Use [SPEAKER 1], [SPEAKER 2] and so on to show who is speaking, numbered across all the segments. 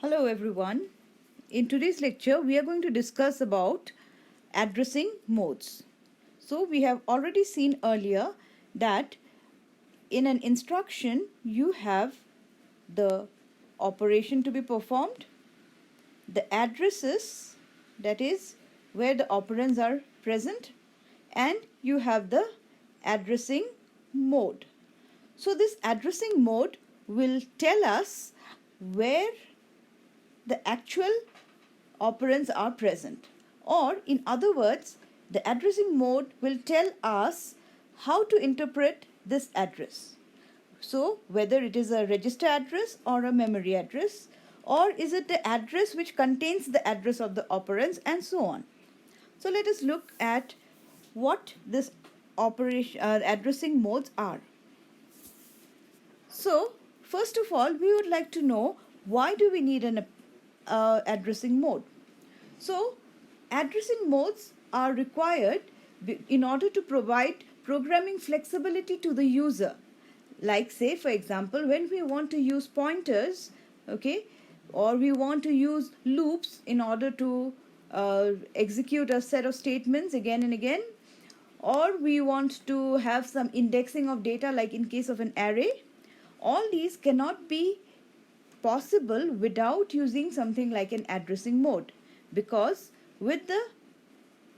[SPEAKER 1] Hello everyone. In today's lecture we are going to discuss about addressing modes. So we have already seen earlier that in an instruction you have the operation to be performed, the addresses, that is where the operands are present, and you have the addressing mode. So this addressing mode will tell us where the actual operands are present, or in other words, the addressing mode will tell us how to interpret this address. So whether it is a register address or a memory address, or is it the address which contains the address of the operands, and so on. So let us look at what this addressing modes are. So first of all, we would like to know why do we need an addressing mode. So addressing modes are required in order to provide programming flexibility to the user. Like say for example, when we want to use pointers, okay, or we want to use loops in order to execute a set of statements again and again, or we want to have some indexing of data like in case of an array, all these cannot be possible without using something like an addressing mode, because with the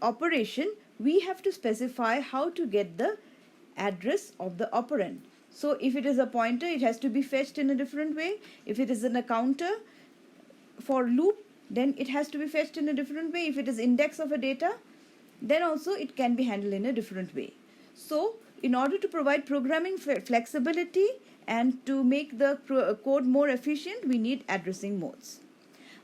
[SPEAKER 1] operation we have to specify how to get the address of the operand. So if it is a pointer, it has to be fetched in a different way. If it is in a counter for loop, then it has to be fetched in a different way. If it is index of a data, then also it can be handled in a different way. So in order to provide programming flexibility and to make the code more efficient, we need addressing modes.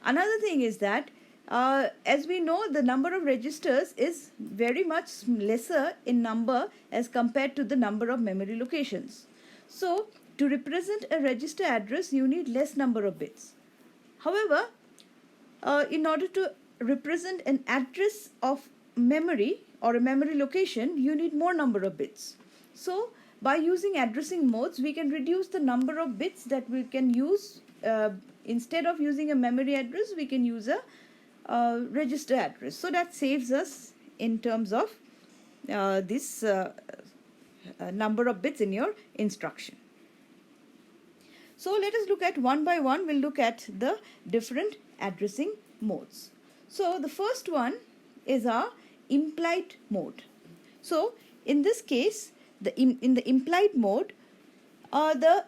[SPEAKER 1] Another thing is that as we know, the number of registers is very much lesser in number as compared to the number of memory locations. So to represent a register address, you need less number of bits. However, in order to represent an address of memory or a memory location, you need more number of bits. So by using addressing modes, we can reduce the number of bits that we can use. Instead of using a memory address, we can use a register address. So that saves us in terms of this number of bits in your instruction. So let us look at one by one. We'll look at the different addressing modes. So the first one is our implied mode. So in this case, in the implied mode, the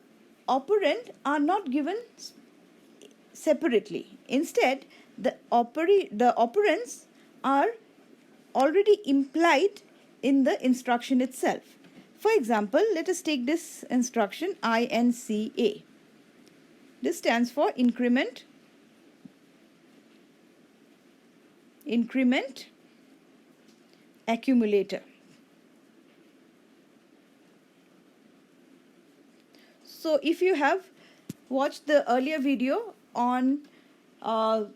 [SPEAKER 1] operand are not given separately. Instead, the operands are already implied in the instruction itself. For example, let us take this instruction INCA. This stands for increment accumulator. So if you have watched the earlier video on our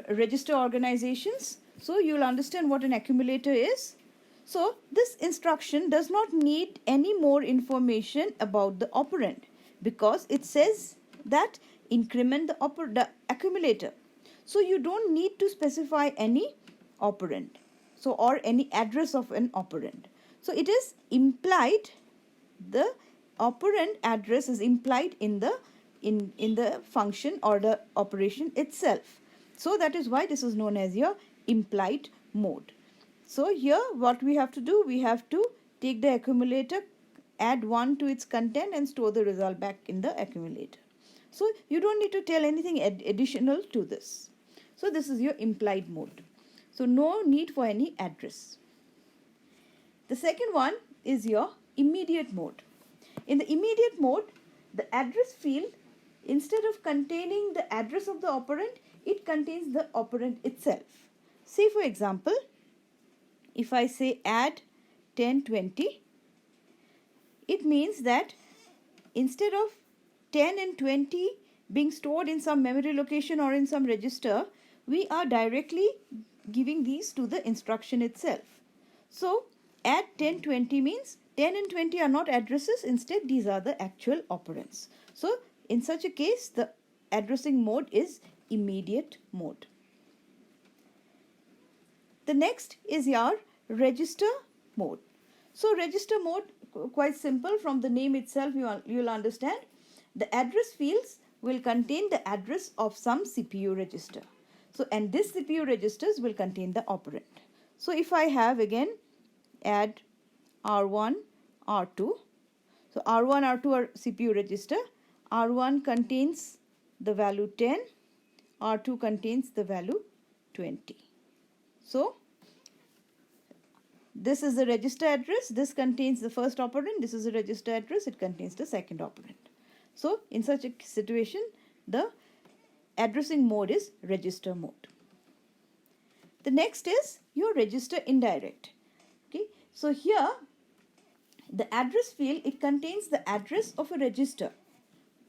[SPEAKER 1] register organizations, so you'll understand what an accumulator is. So this instruction does not need any more information about the operand, because it says that increment the accumulator. So you don't need to specify any operand, so or any address of an operand. So it is implied, the operand address is implied in the function or the operation itself. So that is why this is known as your implied mode. So here what we have to do, we have to take the accumulator, add 1 to its content and store the result back in the accumulator. So you don't need to tell anything additional to this. So this is your implied mode. So no need for any address. The second one is your immediate mode. In the immediate mode, the address field, instead of containing the address of the operand, it contains the operand itself. Say for example, if I say add 1020, it means that instead of 10 and 20 being stored in some memory location or in some register, we are directly giving these to the instruction itself. So add 1020 means 10 and 20 are not addresses, instead these are the actual operands. So in such a case, the addressing mode is immediate mode. The next is your register mode. So register mode, quite simple, from the name itself you'll understand. The address fields will contain the address of some CPU register. So, and this CPU registers will contain the operand. So if I have again add R1, R2. So R1, R2 are CPU register. R1 contains the value 10. R2 contains the value 20. So this is the register address. This contains the first operand. This is the register address. It contains the second operand. So in such a situation, the addressing mode is register mode. The next is your register indirect. Okay. So here the address field, it contains the address of a register.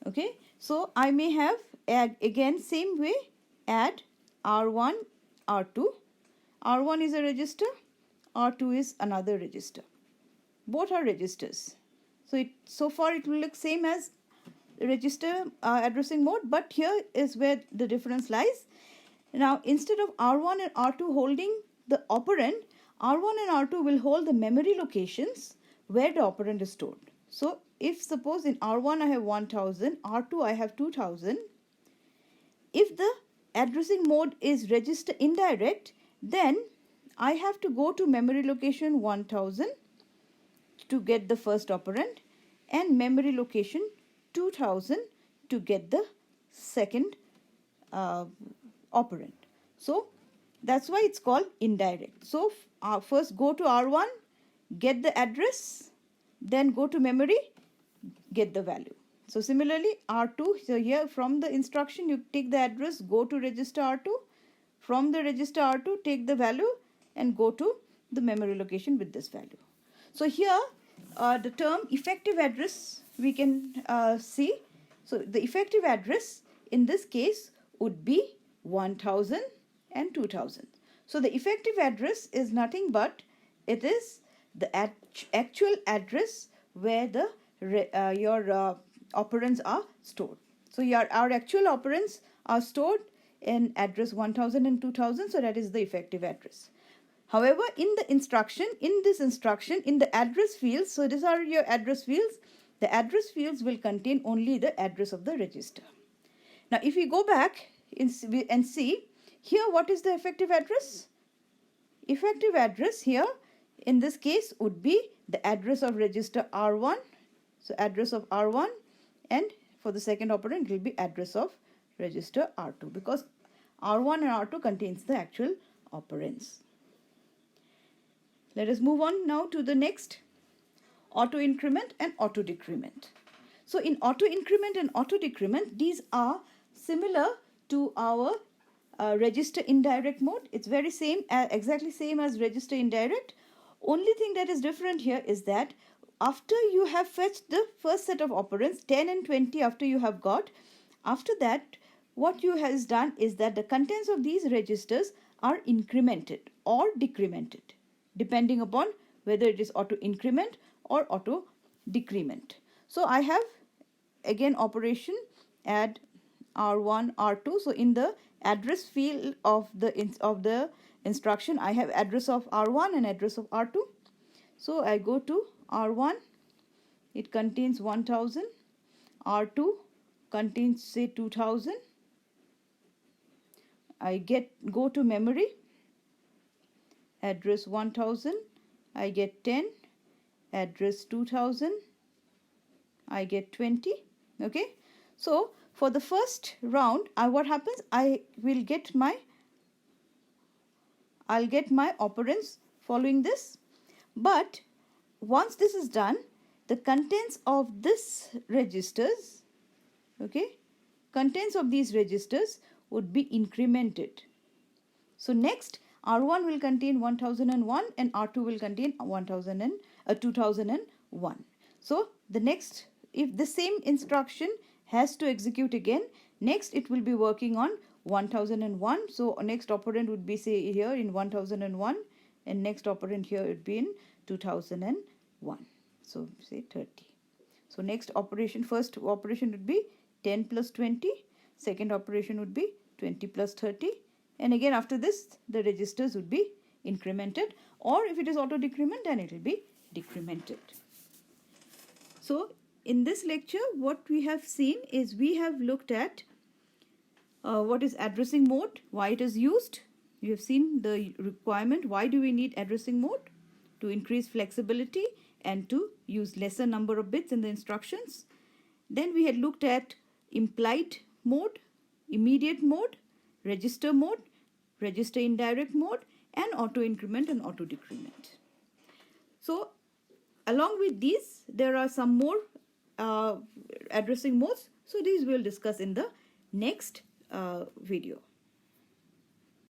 [SPEAKER 1] Okay. So I may have again same way add R1, R2. R1 is a register. R2 is another register. Both are registers. So far it will look same as register addressing mode, but here is where the difference lies. Now instead of R1 and R2 holding the operand, R1 and R2 will hold the memory locations where the operand is stored. So if suppose in R1 I have 1000, R2 I have 2000, if the addressing mode is register indirect, then I have to go to memory location 1000 to get the first operand and memory location 2000 to get the second operand. So that's why it's called indirect. So first go to R1, get the address, then go to memory, get the value. So similarly R2, so here from the instruction you take the address, go to register R2, from the register R2 take the value and go to the memory location with this value. So here the term effective address we can see. So the effective address in this case would be 1000 and 2000. So the effective address is nothing but it is the actual address where the your operands are stored. So our actual operands are stored in address 1000 and 2000, so that is the effective address. However, in this instruction, in the address fields, so these are your address fields, the address fields will contain only the address of the register. Now, if we go back and see, here what is the effective address? Effective address here, in this case, would be the address of register R1. So, address of R1, and for the second operand, it will be address of register R2, because R1 and R2 contains the actual operands. Let us move on now to the next, auto increment and auto decrement. So in auto increment and auto decrement, these are similar to our register indirect mode. It's very same, exactly same as register indirect. Only thing that is different here is that after you have fetched the first set of operands, 10 and 20 after you have got, after that what you has done is that the contents of these registers are incremented or decremented, depending upon whether it is auto increment or auto decrement. So I have again operation add R1, R2. So in the address field of the instruction, I have address of R1 and address of R2. So I go to R1, it contains 1000, R2 contains say 2000. I go to memory, address 1000, I get 10, address 2000, I get 20. Okay, so for the first round, what happens? I'll get my operands following this, but once this is done, the contents of this registers, okay, contents of these registers would be incremented. So next R1 will contain 1001 and R2 will contain 2001. So the next, if the same instruction has to execute again, next it will be working on 1001. So next operand would be say here in 1001 and next operand here would be in 2001. So say 30. So next operation, first operation would be 10 plus 20. Second operation would be 20 plus 30, and again after this the registers would be incremented, or if it is auto decrement then it will be decremented. So in this lecture what we have seen is we have looked at what is addressing mode, why it is used. You have seen the requirement, why do we need addressing mode? To increase flexibility and to use lesser number of bits in the instructions. Then we had looked at implied mode, immediate mode, register mode, register indirect mode, and auto increment and auto decrement. So along with these there are some more addressing modes. So these we'll discuss in the next video.